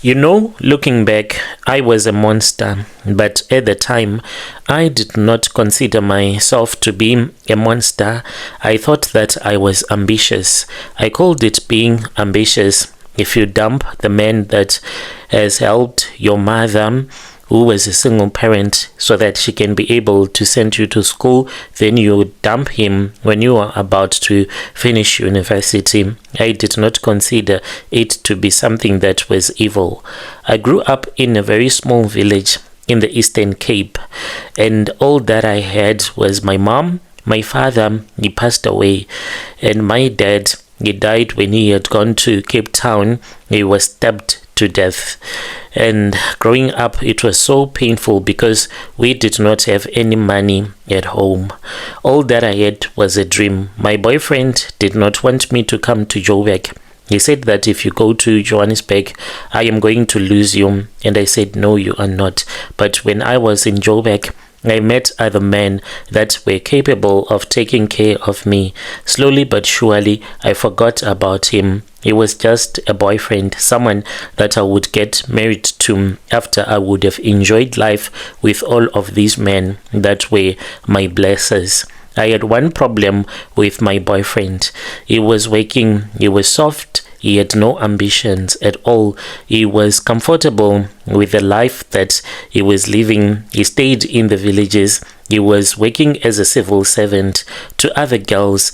Looking back, I was a monster, but at the time, I did not consider myself to be a monster. I thought that I was ambitious. I called it being ambitious. If you dump the man that has helped your mother, who was a single parent, so that she can be able to send you to school, then you dump him when you are about to finish university. I did not consider it to be something that was evil. I grew up in a very small village in the Eastern Cape, and all that I had was my mom. My father, he passed away, and my dad, he died when he had gone to Cape Town. He was stabbed to death. And growing up, it was so painful because we did not have any money at home. All that I had was a dream. My boyfriend did not want me to come to Joburg. He said that if you go to Johannesburg, I am going to lose you. And I said, no, you are not. But when I was in Joburg, I met other men that were capable of taking care of me. Slowly but surely, I forgot about him. He was just a boyfriend, someone that I would get married to after I would have enjoyed life with all of these men that were my blessers. I had one problem with my boyfriend. He was working, he was soft, he had no ambitions at all. He was comfortable with the life that he was living. He stayed in the villages. He was working as a civil servant. To other girls,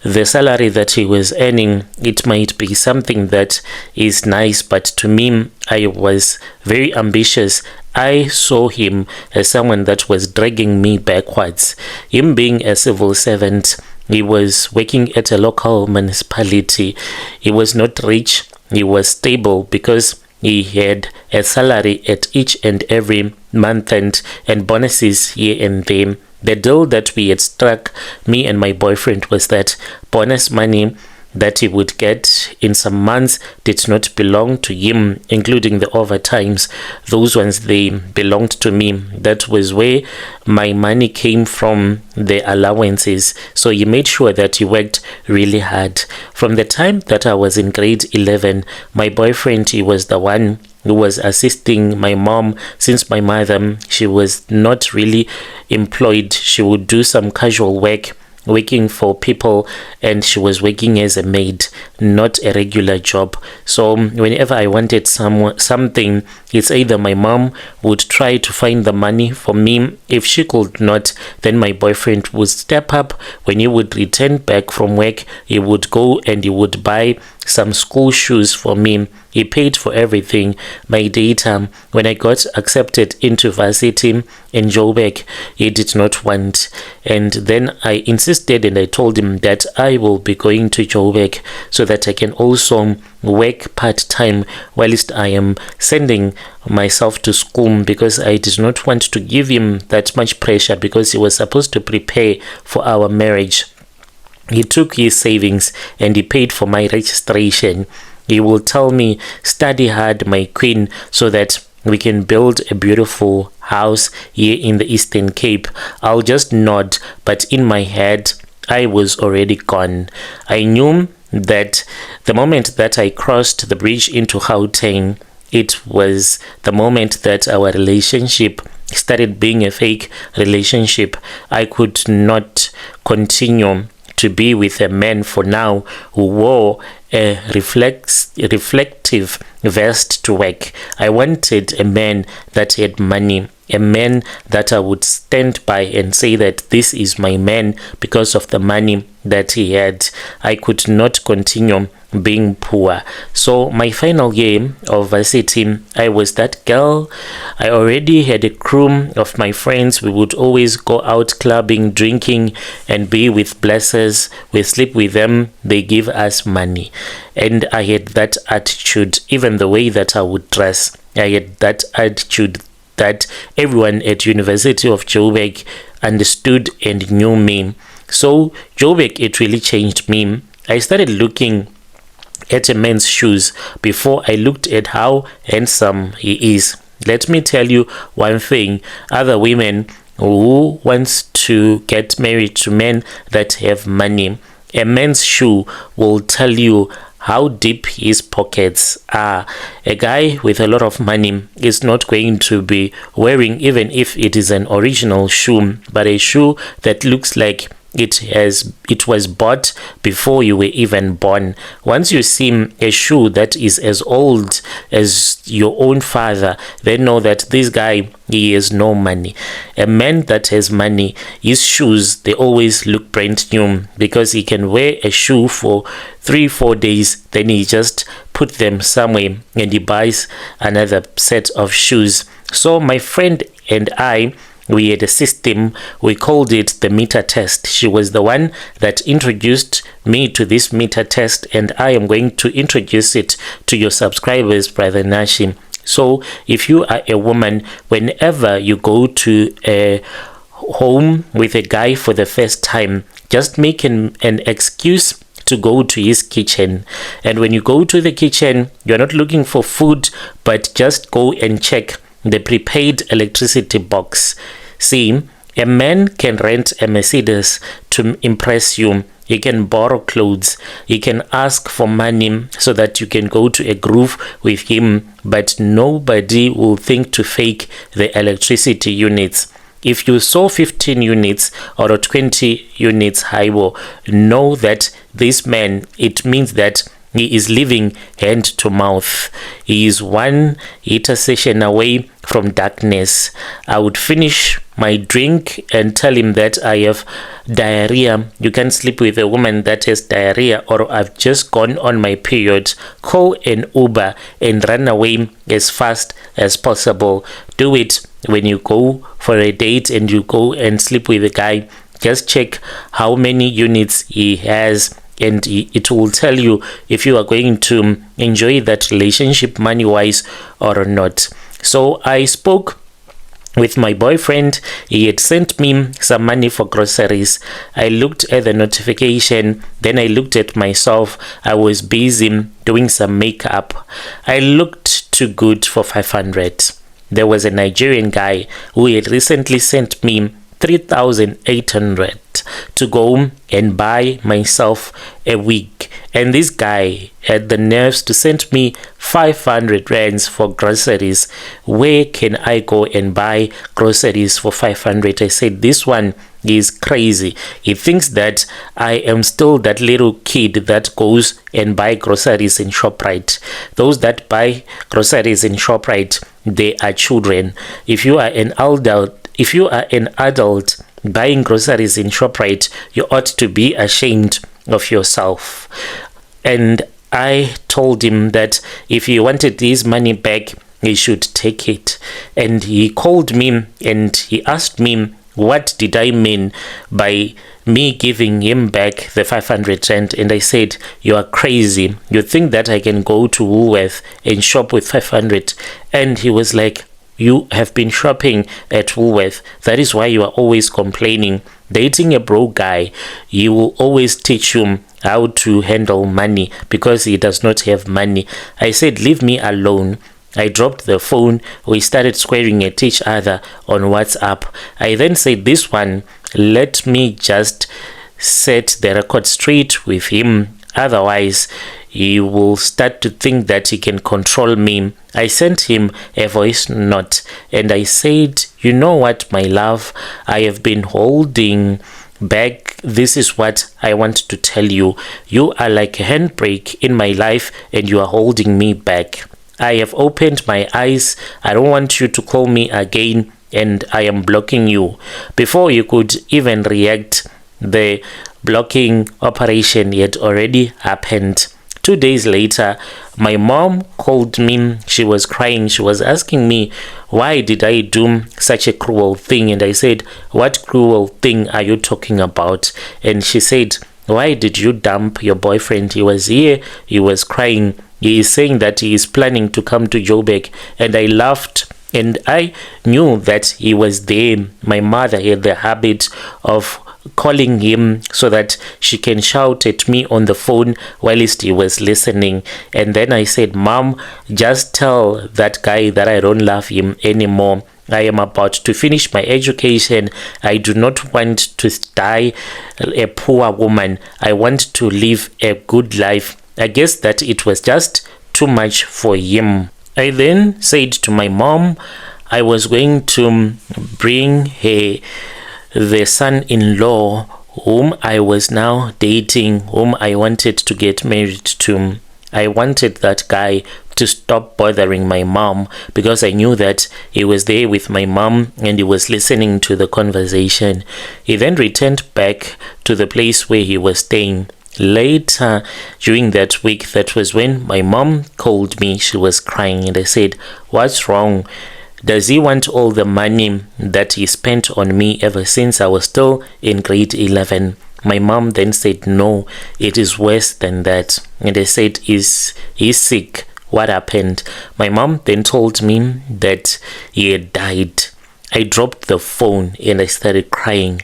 the salary that he was earning, it might be something that is nice, but to me, I was very ambitious. I saw him as someone that was dragging me backwards. Him being a civil servant, he was working at a local municipality. He was not rich. He was stable because he had a salary at each and every month and bonuses here and there. The deal that we had struck, me and my boyfriend, was that bonus money that he would get in some months did not belong to him, including the overtimes. Those ones, they belonged to me. That was where my money came from, the allowances. So he made sure that he worked really hard. From the time that I was in grade 11, my boyfriend, he was the one who was assisting my mom, since my mother, she was not really employed. She would do some casual work, working for people, and she was working as a maid, not a regular job. So whenever I wanted something, it's either my mom would try to find the money for me. If she could not, then my boyfriend would step up. When he would return back from work, he would go and he would buy some school shoes for me. He paid for everything. My data, when I got accepted into varsity in Joburg, he did not want. And then I insisted and I told him that I will be going to Joburg so that I can also work part-time whilst I am sending myself to school, because I did not want to give him that much pressure because he was supposed to prepare for our marriage. He took his savings and he paid for my registration. He will tell me, study hard, my queen, so that we can build a beautiful house here in the Eastern Cape. I'll just nod, but in my head, I was already gone. I knew that the moment that I crossed the bridge into Gauteng, it was the moment that our relationship started being a fake relationship. I could not continue to be with a man for now who wore a reflective vest to work. I wanted a man that had money, a man that I would stand by and say that this is my man because of the money that he had. I could not continue being poor. So my final year of varsity, I was that girl. I already had a crew of my friends. We would always go out clubbing, drinking, and be with blessers. We sleep with them. They give us money. And I had that attitude, even the way that I would dress. I had that attitude that everyone at University of Joburg understood and knew me. So Joburg, it really changed me. I started looking at a man's shoes before I looked at how handsome he is. Let me tell you one thing, other women who wants to get married to men that have money, a man's shoe will tell you how deep his pockets are. A guy with a lot of money is not going to be wearing, even if it is an original shoe, but a shoe that looks like it was bought before you were even born. Once you see a shoe that is as old as your own father, then know that this guy, he has no money. A man that has money, his shoes, they always look brand new, because he can wear a shoe for 3-4 days, then he just put them somewhere and he buys another set of shoes. So my friend and I, we had a system, we called it the meter test. She was the one that introduced me to this meter test, and I am going to introduce it to your subscribers, Brother Nashi. So if you are a woman, whenever you go to a home with a guy for the first time, just make an excuse to go to his kitchen. And when you go to the kitchen, you're not looking for food, but just go and check the prepaid electricity box. See, a man can rent a Mercedes to impress you. He can borrow clothes. He can ask for money so that you can go to a groove with him, but nobody will think to fake the electricity units. If you saw 15 units or 20 units high, know that this man, it means that he is living hand to mouth. He is one heater session away from darkness. I would finish my drink and tell him that I have diarrhea. You can't sleep with a woman that has diarrhea, or I've just gone on my period. Call an Uber and run away as fast as possible. Do it when you go for a date and you go and sleep with a guy. Just check how many units he has, and it will tell you if you are going to enjoy that relationship money-wise or not. So I spoke with my boyfriend. He had sent me some money for groceries. I looked at the notification, then I looked at myself. I was busy doing some makeup. I looked too good for 500. There was a Nigerian guy who had recently sent me 3,800 to go and buy myself a wig, and this guy had the nerves to send me 500 rands for groceries. Where can I go and buy groceries for 500? I said, this one is crazy. He thinks that I am still that little kid that goes and buy groceries in ShopRite. Those that buy groceries in ShopRite, they are children. If you are an adult buying groceries in ShopRite, you ought to be ashamed of yourself. And I told him that if he wanted his money back, he should take it. And he called me and he asked me, what did I mean by me giving him back the 500 rand? And I said, you are crazy. You think that I can go to Woolworth and shop with 500? And he was like, you have been shopping at Woolworth. That is why you are always complaining. Dating a broke guy, he will always teach you how to handle money because he does not have money. I said, leave me alone. I dropped the phone. We started swearing at each other on WhatsApp. I then said, this one, let me just set the record straight with him. Otherwise, he will start to think that he can control me. I sent him a voice note and I said, you know what, my love, I have been holding back. This is what I want to tell you. You are like a handbrake in my life and you are holding me back. I have opened my eyes. I don't want you to call me again and I am blocking you. Before you could even react, the blocking operation had already happened. 2 days later, my mom called me. She was crying. She was asking me, why did I do such a cruel thing? And I said, what cruel thing are you talking about? And she said, why did you dump your boyfriend? He was here. He was crying. He is saying that he is planning to come to Joburg. And I laughed. And I knew that he was there. My mother had the habit of calling him so that she can shout at me on the phone whilst he was listening. And then I said, Mom, just tell that guy that I don't love him anymore. I am about to finish my education. I do not want to die a poor woman. I want to live a good life I guess that it was just too much for him. I then said to my mom I was going to bring the son-in-law whom I was now dating, whom I wanted to get married to. I wanted that guy to stop bothering my mom because I knew that he was there with my mom and he was listening to the conversation. He then returned back to the place where he was staying. Later during that week, that was when my mom called me. She was crying and I said, "What's wrong? Does he want all the money that he spent on me ever since I was still in grade 11? My mom then said, "No, it is worse than that." And I said, he's sick. What happened? My mom then told me that he had died. I dropped the phone and I started crying.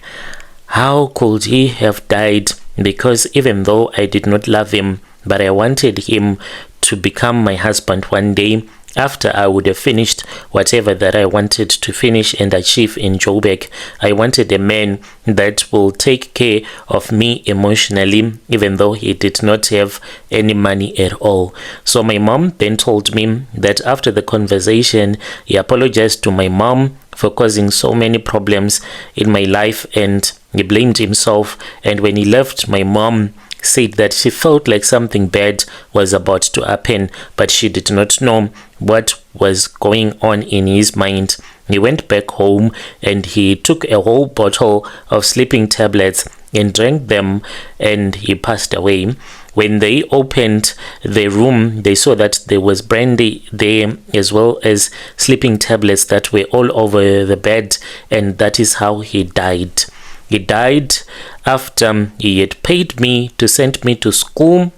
How could he have died? Because even though I did not love him, but I wanted him to become my husband one day, after I would have finished whatever that I wanted to finish and achieve in Joburg. I wanted a man that will take care of me emotionally, even though he did not have any money at all. So my mom then told me that after the conversation, he apologized to my mom for causing so many problems in my life and he blamed himself. And when he left, my mom said that she felt like something bad was about to happen, but she did not know what was going on in his mind. He went back home and he took a whole bottle of sleeping tablets and drank them and he passed away. When they opened the room, they saw that there was brandy there as well as sleeping tablets that were all over the bed, and that is how he died. He died after he had paid me to send me to school.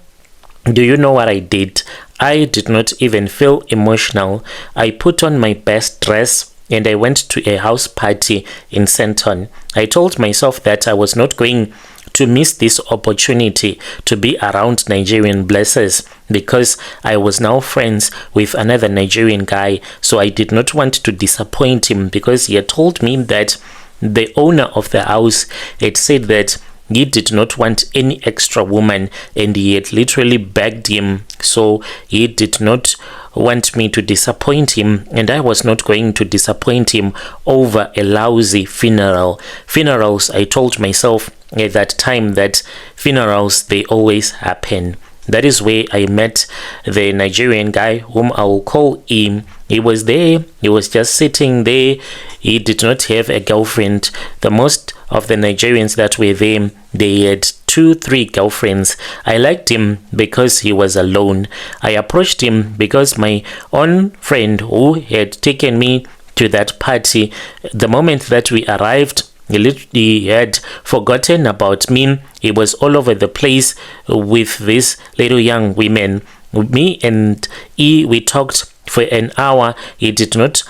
Do you know what I did? I did not even feel emotional. I put on my best dress and I went to a house party in Senton. I told myself that I was not going to miss this opportunity to be around Nigerian blessers because I was now friends with another Nigerian guy. So I did not want to disappoint him because he had told me that the owner of the house had said that he did not want any extra woman and he had literally begged him. So he did not want me to disappoint him and I was not going to disappoint him over a lousy funeral. Funerals, I told myself at that time that funerals, they always happen. That is where I met the Nigerian guy whom I will call him. He was there. He was just sitting there. He did not have a girlfriend. The most of the Nigerians that were there, they had 2-3 girlfriends. I liked him because he was alone. I approached him because my own friend who had taken me to that party, the moment that we arrived, he had forgotten about me. He was all over the place with these little young women. Me and we talked for an hour. He did not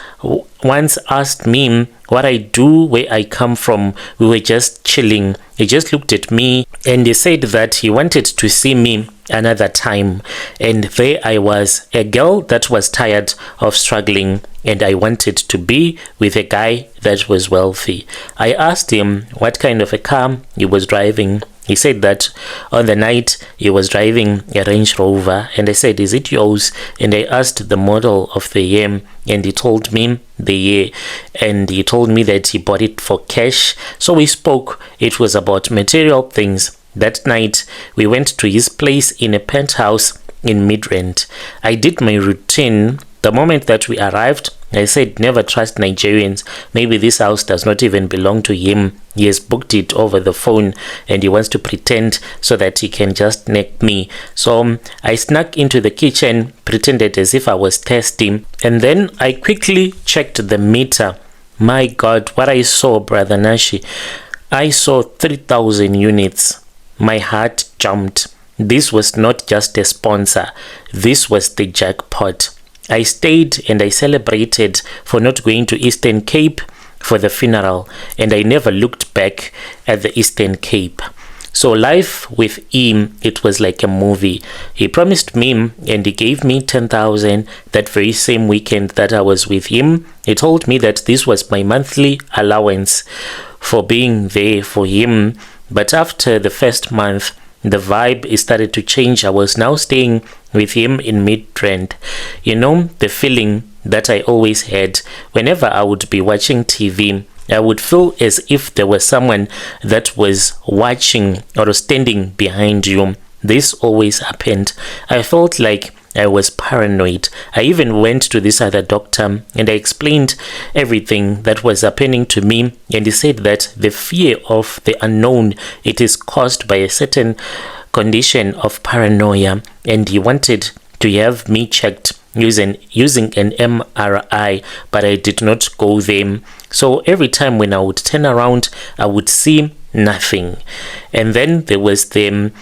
once ask me what I do, where I come from. We were just chilling. He just looked at me and he said that he wanted to see me another time. And there I was, a girl that was tired of struggling, and I wanted to be with a guy that was wealthy. I asked him what kind of a car he was driving. He said that on the night he was driving a Range Rover, and I said, "Is it yours?" And I asked the model of the year, and he told me the year, and he told me that he bought it for cash. So we spoke. It was about material things. That night we went to his place in a penthouse in Midrand. I did my routine. The moment that we arrived, I said, never trust Nigerians. Maybe this house does not even belong to him. He has booked it over the phone and he wants to pretend so that he can just neck me. So I snuck into the kitchen, pretended as if I was thirsty, and then I quickly checked the meter. My God, what I saw, Brother Nashi, I saw 3,000 units. My heart jumped. This was not just a sponsor. This was the jackpot. I stayed and I celebrated for not going to Eastern Cape for the funeral, and I never looked back at the Eastern Cape. So life with him, it was like a movie. He promised me and he gave me 10,000 that very same weekend that I was with him. He told me that this was my monthly allowance for being there for him. But after the first month, the vibe started to change. I was now staying with him in Midrand. You know, the feeling that I always had whenever I would be watching TV, I would feel as if there was someone that was watching or standing behind you. This always happened. I felt like I was paranoid. I even went to this other doctor and I explained everything that was happening to me, and he said that the fear of the unknown, it is caused by a certain condition of paranoia, and he wanted to have me checked using an MRI, but I did not go there. So every time when I would turn around, I would see nothing. And then there was the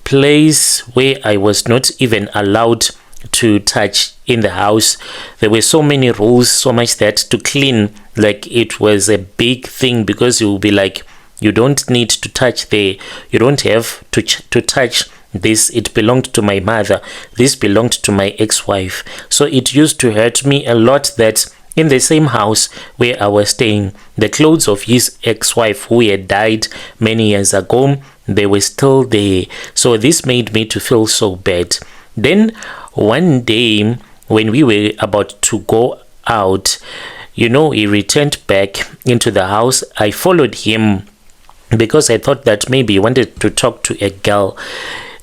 place where I was not even allowed to touch in the house. There were so many rules, so much that to clean, like, it was a big thing, because you will be like, you don't need to touch there, you don't have to touch this, it belonged to my mother, this belonged to my ex-wife. So it used to hurt me a lot that in the same house where I was staying, the clothes of his ex-wife who had died many years ago, they were still there. So this made me to feel so bad. Then one day when we were about to go out, you know, he returned back into the house. I followed him because I thought that maybe he wanted to talk to a girl.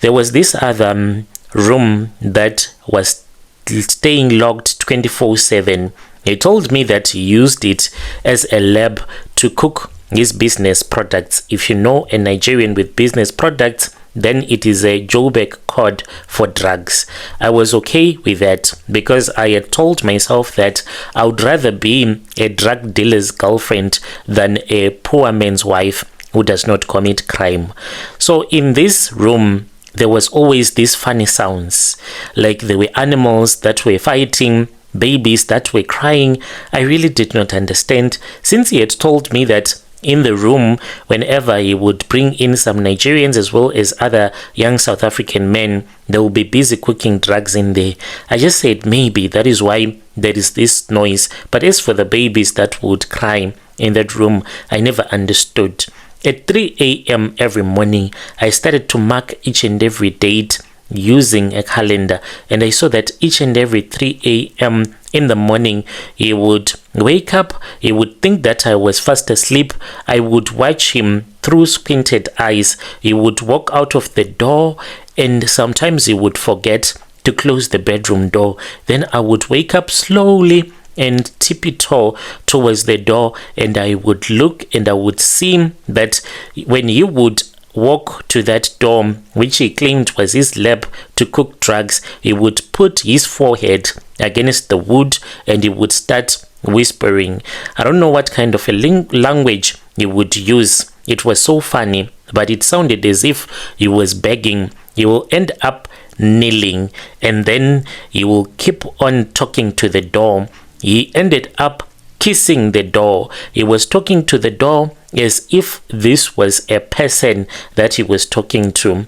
There was this other room that was staying locked 24/7. He told me that he used it as a lab to cook his business products. If you know a Nigerian with business products, then it is a Joburg code for drugs. I was okay with that because I had told myself that I would rather be a drug dealer's girlfriend than a poor man's wife who does not commit crime. So in this room, there was always these funny sounds, like there were animals that were fighting, babies that were crying. I really did not understand, since he had told me that in the room, whenever he would bring in some Nigerians as well as other young South African men, they will be busy cooking drugs in there. I just said maybe that is why there is this noise. But as for the babies that would cry in that room, I never understood. At 3 a.m. every morning, I started to mark each and every date using a calendar, and I saw that each and every 3 a.m. in the morning, he would wake up, he would think that I was fast asleep. I would watch him through squinted eyes. He would walk out of the door, and sometimes he would forget to close the bedroom door. Then I would wake up slowly and tiptoe towards the door, and I would look and I would see that when he would walk to that door, which he claimed was his lab to cook drugs, he would put his forehead against the wood and he would start whispering. I don't know what kind of a language he would use. It was so funny, but it sounded as if he was begging. He will end up kneeling, and then he will keep on talking to the door. He ended up kissing the door. He was talking to the door as if this was a person that he was talking to.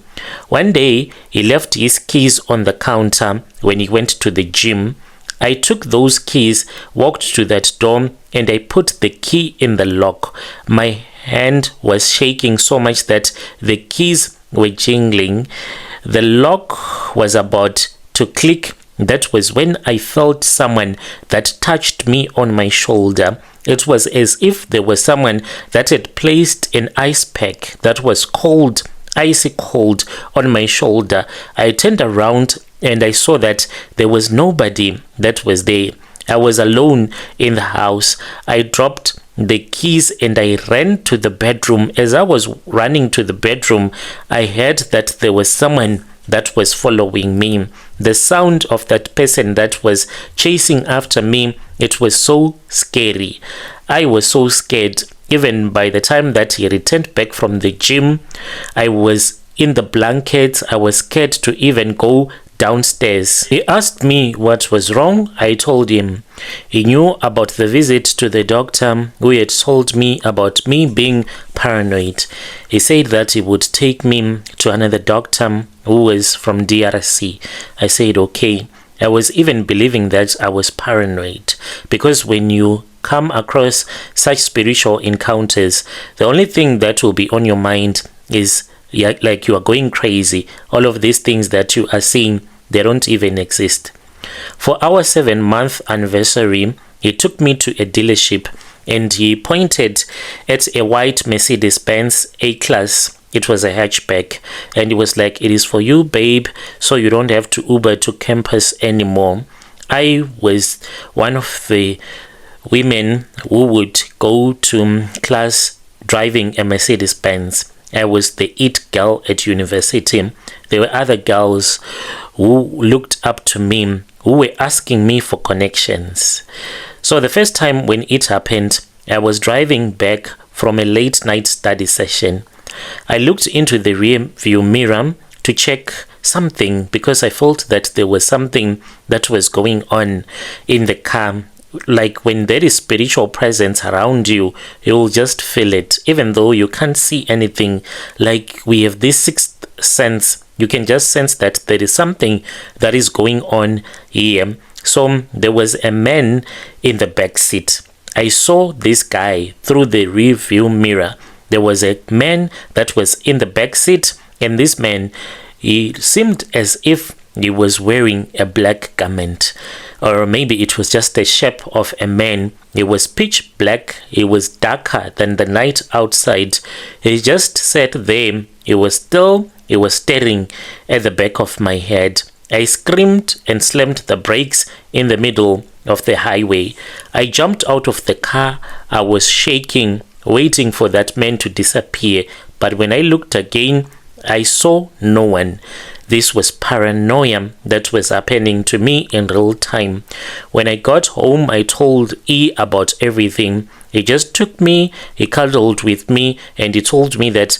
One day, he left his keys on the counter when he went to the gym. I took those keys, walked to that door, and I put the key in the lock. My hand was shaking so much that the keys were jingling. The lock was about to click. That was when I felt someone that touched me on my shoulder. It was as if there was someone that had placed an ice pack that was cold, icy cold, on my shoulder. I turned around and I saw that there was nobody that was there. I was alone in the house. I dropped the keys and I ran to the bedroom. As I was running to the bedroom, I heard that there was someone that was following me. The sound of that person that was chasing after me, it was so scary. I was so scared. Even by the time that he returned back from the gym, I was in the blankets. I was scared to even go downstairs. He asked me what was wrong. I told him. He knew about the visit to the doctor who had told me about me being paranoid. He said that he would take me to another doctor who was from DRC. I said okay. I was even believing that I was paranoid, because when you come across such spiritual encounters, the only thing that will be on your mind is like you are going crazy. All of these things that you are seeing, they don't even exist. For our 7-month anniversary, he took me to a dealership and he pointed at a white Mercedes-Benz A-Class. It was a hatchback, and he was like, "It is for you, babe, so you don't have to Uber to campus anymore." I was one of the women who would go to class driving a Mercedes-Benz. I was the it girl at university. There were other girls who looked up to me, who were asking me for connections. So the first time when it happened, I was driving back from a late night study session. I looked into the rear view mirror to check something because I felt that there was something that was going on in the car. Like when there is spiritual presence around you, you'll just feel it, even though you can't see anything. Like we have this sixth sense, you can just sense that there is something that is going on here. So there was a man in the back seat. I saw this guy through the rear view mirror. There was a man that was in the back seat, and this man, he seemed as if he was wearing a black garment, or maybe it was just the shape of a man. It was pitch black. It was darker than the night outside. He just sat there. It was staring at the back of my head. I screamed and slammed the brakes in the middle of the highway. I jumped out of the car. I was shaking, waiting for that man to disappear. But when I looked again, I saw no one. This was paranoia that was happening to me in real time. When I got home, I told E about everything. He just took me, he cuddled with me, and he told me that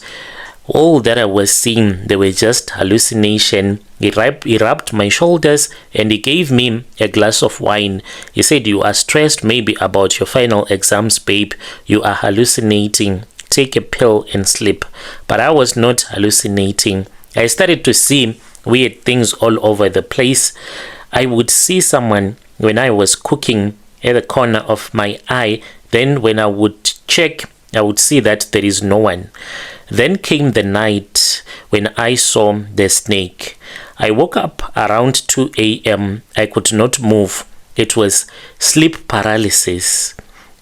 all that I was seeing, they were just hallucination. He rubbed my shoulders and he gave me a glass of wine. He said, "You are stressed maybe about your final exams, babe. You are hallucinating. Take a pill and sleep." But I was not hallucinating. I started to see weird things all over the place. I would see someone when I was cooking at the corner of my eye. Then when I would check, I would see that there is no one. Then came the night when I saw the snake. I woke up around 2 a.m. I could not move. It was sleep paralysis.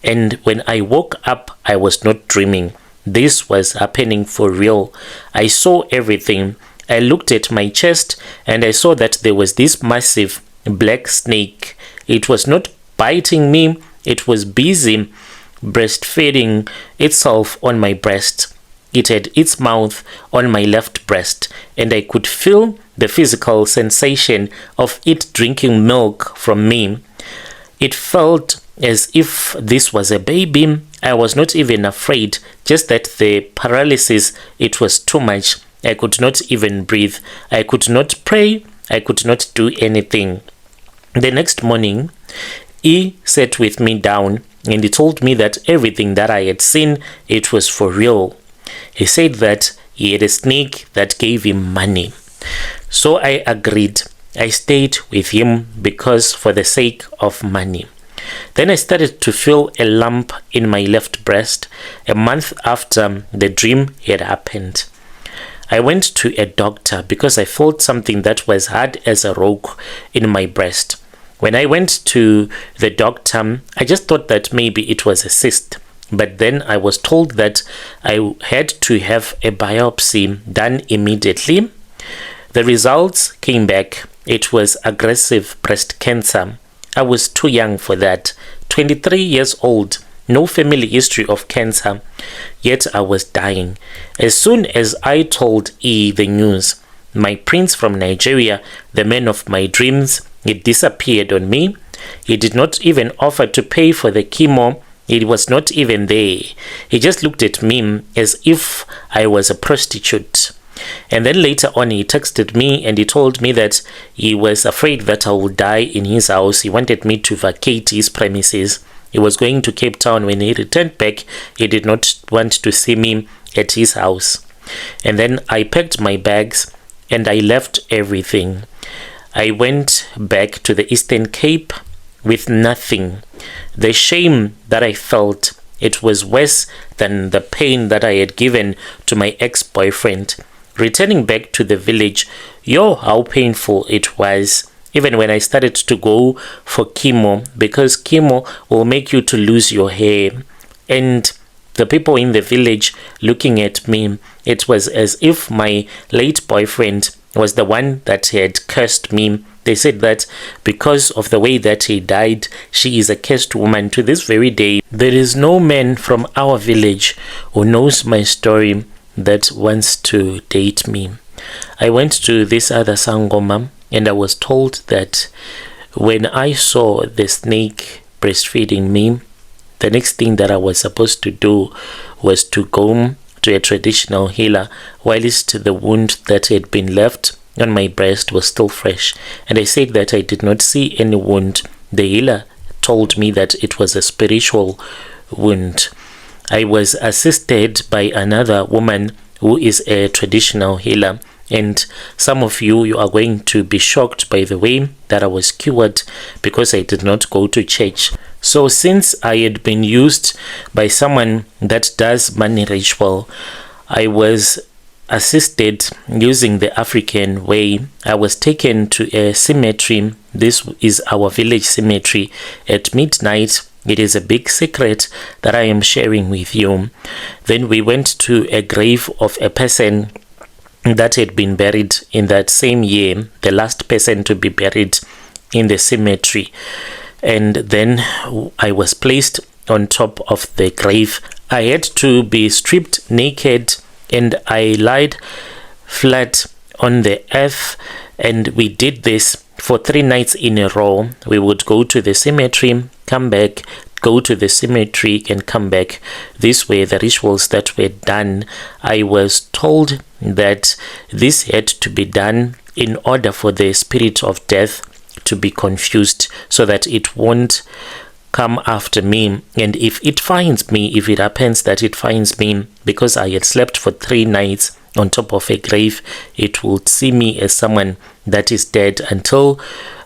And when I woke up, I was not dreaming. This was happening for real. I saw everything. I looked at my chest and I saw that there was this massive black snake. It was not biting me. It was busy breastfeeding itself on my breast. It had its mouth on my left breast, and I could feel the physical sensation of it drinking milk from me. It felt as if this was a baby. I was not even afraid, just that the paralysis, it was too much. I could not even breathe. I could not pray. I could not do anything. The next morning, he sat with me down and he told me that everything that I had seen, it was for real. He said that he had a snake that gave him money. So I agreed. I stayed with him because for the sake of money. Then I started to feel a lump in my left breast a month after the dream had happened. I went to a doctor because I felt something that was hard as a rock in my breast. When I went to the doctor, I just thought that maybe it was a cyst. But then I was told that I had to have a biopsy done immediately. The results came back. It was aggressive breast cancer. I was too young for that. 23 years old. No family history of cancer. Yet I was dying. As soon as I told E the news, my prince from Nigeria, the man of my dreams, he disappeared on me. He did not even offer to pay for the chemo. It was not even there. He just looked at me as if I was a prostitute. And then later on he texted me and he told me that he was afraid that I would die in his house. He wanted me to vacate his premises. He was going to Cape Town. When he returned back, he did not want to see me at his house. And then I packed my bags and I left everything. I went back to the Eastern Cape with nothing. The shame that I felt, it was worse than the pain that I had given to my ex-boyfriend. Returning back to the village, how painful it was. Even when I started to go for chemo, because chemo will make you to lose your hair. And the people in the village looking at me, it was as if my late boyfriend was the one that had cursed me. They said that because of the way that he died, she is a cursed woman. To this very day, there is no man from our village who knows my story that wants to date me. I went to this other Sangoma, and I was told that when I saw the snake breastfeeding me, the next thing that I was supposed to do was to go to a traditional healer whilst the wound that had been left on my breast was still fresh. And I said that I did not see any wound. The healer told me that it was a spiritual wound. I was assisted by another woman who is a traditional healer. And some of you are going to be shocked by the way that I was cured because I did not go to church. So since I had been used by someone that does money ritual, I was assisted using the African way. I was taken to a cemetery. This is our village cemetery at midnight. It is a big secret that I am sharing with you. Then we went to a grave of a person that had been buried in that same year, the last person to be buried in the cemetery. And then I was placed on top of the grave. I had to be stripped naked and I lied flat on the earth, and we did this for 3 nights in a row. We would go to the cemetery, come back, go to the cemetery and come back. These were the rituals that were done. I was told that this had to be done in order for the spirit of death to be confused so that it won't come after me. And if it finds me, if it happens that it finds me because I had slept for 3 nights on top of a grave, it will see me as someone that is dead until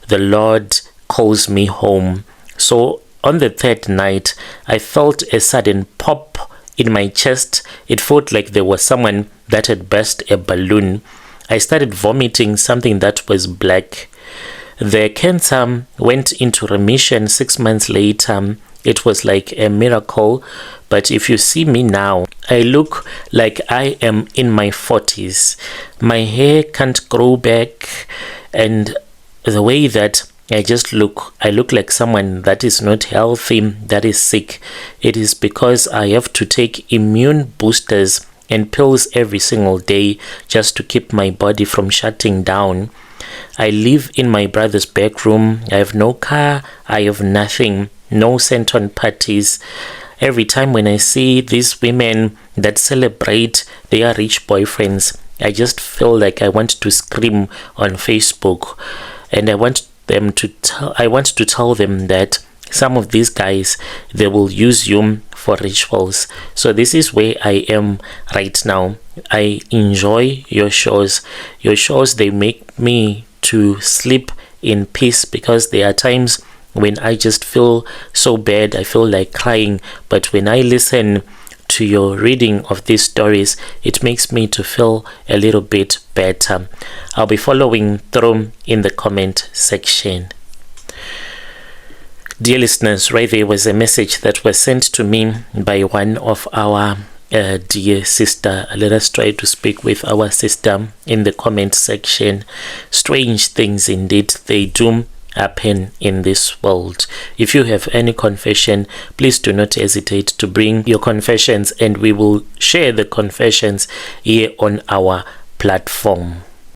the Lord calls me home. So on the 3rd night, I felt a sudden pop in my chest. It felt like there was someone that had burst a balloon. I started vomiting something that was black. The cancer went into remission 6 months later. It was like a miracle. But if you see me now, I look like I am in my 40s. My hair can't grow back, and the way that I look like someone that is not healthy, that is sick. It is because I have to take immune boosters and pills every single day just to keep my body from shutting down. I live in my brother's bedroom. I have no car. I have nothing. No scent on parties. Every time when I see these women that celebrate their rich boyfriends, I just feel like I want to scream on Facebook, and I want to tell them that some of these guys, they will use you for rituals. So this is where I am right now. I enjoy your shows. Your shows, they make me to sleep in peace, because there are times when I just feel so bad, I feel like crying. But when I listen to your reading of these stories, it makes me to feel a little bit better. I'll be following through in the comment section. Dear listeners, right there was a message that was sent to me by one of our dear sister. Let us try to speak with our sister in the comment section. Strange things indeed, they do happen in this world. If you have any confession, please do not hesitate to bring your confessions, and we will share the confessions here on our platform.